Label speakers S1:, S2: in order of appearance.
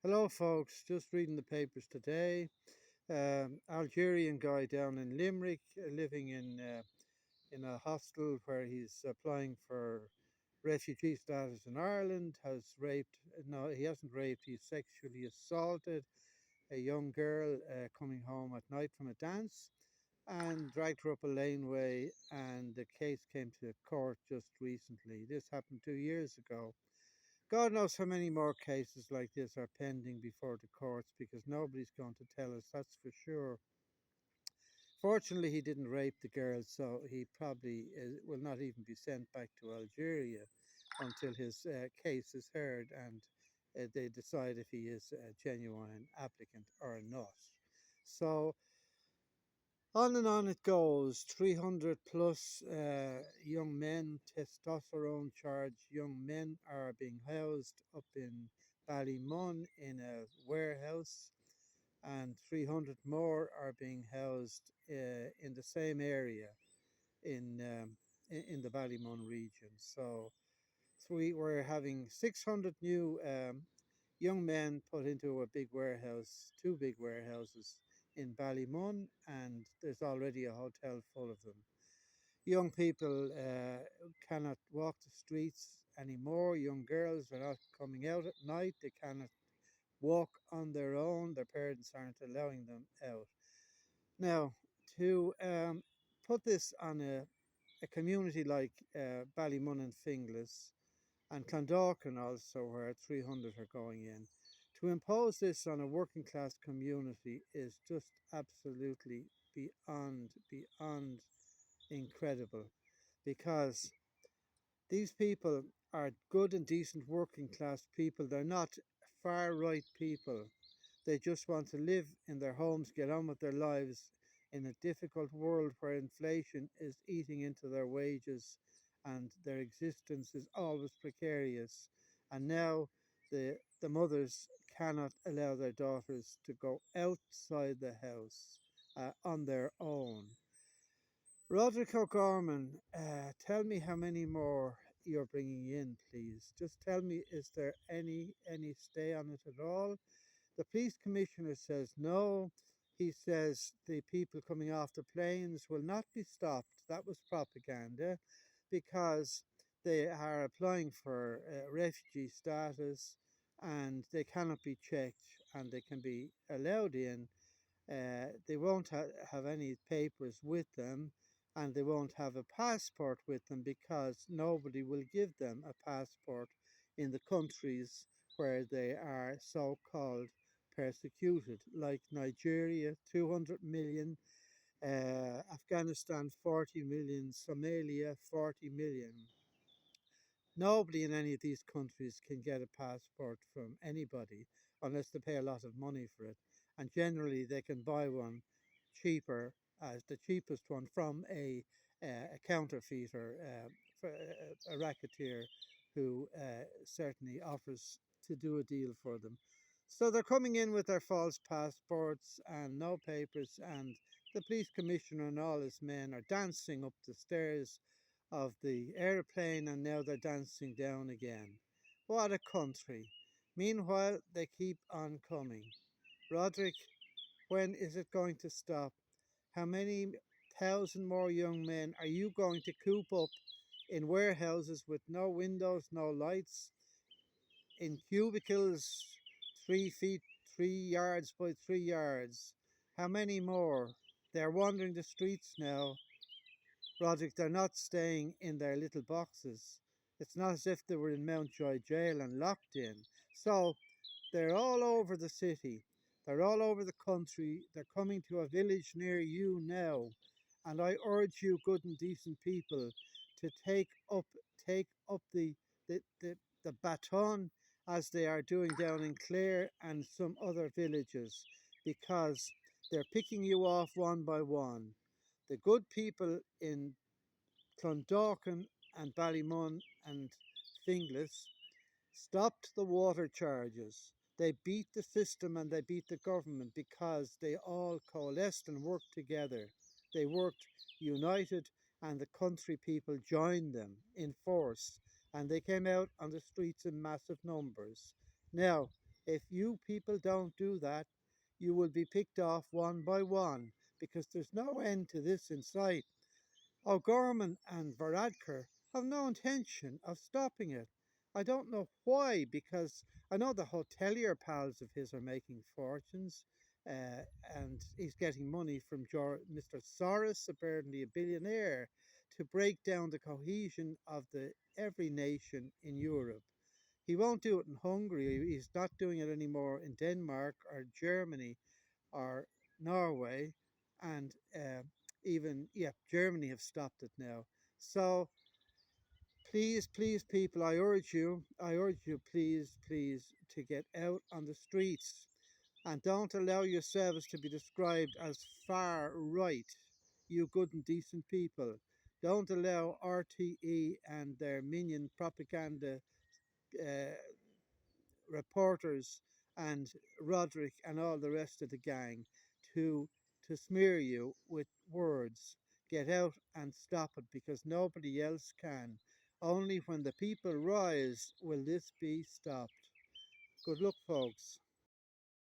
S1: Hello, folks. Just reading the papers today. Algerian guy down in Limerick, living in a hostel where he's applying for refugee status in Ireland, has raped. No, he hasn't raped. He's sexually assaulted a young girl coming home at night from a dance, and dragged her up a laneway. And the case came to court just recently. This happened 2 years ago. God knows how many more cases like this are pending before the courts because nobody's going to tell us, that's for sure. Fortunately, he didn't rape the girl, so he probably will not even be sent back to Algeria until his case is heard and they decide if he is a genuine applicant or not. So, on and on it goes. 300 plus young men, testosterone charged young men, are being housed up in Ballymun in a warehouse, and 300 more are being housed in the same area in, in the Ballymun region. So we were having 600 new young men put into a big warehouse, two big warehouses in Ballymun, and there's already a hotel full of them. Young people cannot walk the streets anymore. Young girls are not coming out at night. They cannot walk on their own. Their parents aren't allowing them out. Now, to put this on a community like Ballymun and Finglas, and Clondalkin also, where 300 are going in. To impose this on a working class community is just absolutely beyond incredible, because these people are good and decent working class people. They're not far right people. They just want to live in their homes, get on with their lives in a difficult world where inflation is eating into their wages and their existence is always precarious. And now the mothers cannot allow their daughters to go outside the house on their own. Roderick O'Gorman, tell me how many more you're bringing in, please. Just tell me, is there any stay on it at all? The police commissioner says no. He says the people coming off the planes will not be stopped. That was propaganda, because they are applying for refugee status and they cannot be checked and they can be allowed in. They won't have any papers with them, and they won't have a passport with them because nobody will give them a passport in the countries where they are so called persecuted, like Nigeria, 200 million, Afghanistan, 40 million, Somalia, 40 million. Nobody in any of these countries can get a passport from anybody unless they pay a lot of money for it. And generally, they can buy one cheaper, as the cheapest one, from a counterfeiter, a racketeer who certainly offers to do a deal for them. So they're coming in with their false passports and no papers, and the police commissioner and all his men are dancing up the stairs of the airplane, and now they're dancing down again. What a country. Meanwhile, they keep on coming. Roderick, when is it going to stop? How many thousand more young men are you going to coop up in warehouses with no windows, no lights, in cubicles 3 feet, 3 yards by 3 yards? How many more? They're wandering the streets now. Roderick, they're not staying in their little boxes. It's not as if they were in Mountjoy jail and locked in. So they're all over the city. They're all over the country. They're coming to a village near you now. And I urge you, good and decent people, to take up the baton, as they are doing down in Clare and some other villages, because they're picking you off one by one. The good people in Clondalkin and Ballymun and Finglas stopped the water charges. They beat the system and they beat the government because they all coalesced and worked together. They worked united, and the country people joined them in force, and they came out on the streets in massive numbers. Now, If you people don't do that, you will be picked off one by one because there's no end to this in sight. O'Gorman and Varadkar have no intention of stopping it. I don't know why, because I know the hotelier pals of his are making fortunes, and he's getting money from Mr. Soros, apparently a billionaire, to break down the cohesion of the every nation in Europe. He won't do it in Hungary. He's not doing it anymore in Denmark or Germany or Norway, and even Germany have stopped it now. So please, please, people, I urge you, please, please, to get out on the streets and don't allow yourselves to be described as far right. You good and decent people, don't allow RTE and their minion propaganda uh, reporters and Roderick and all the rest of the gang to smear you with words. Get out and stop it because nobody else can. Only when the people rise will this be stopped. Good luck, folks.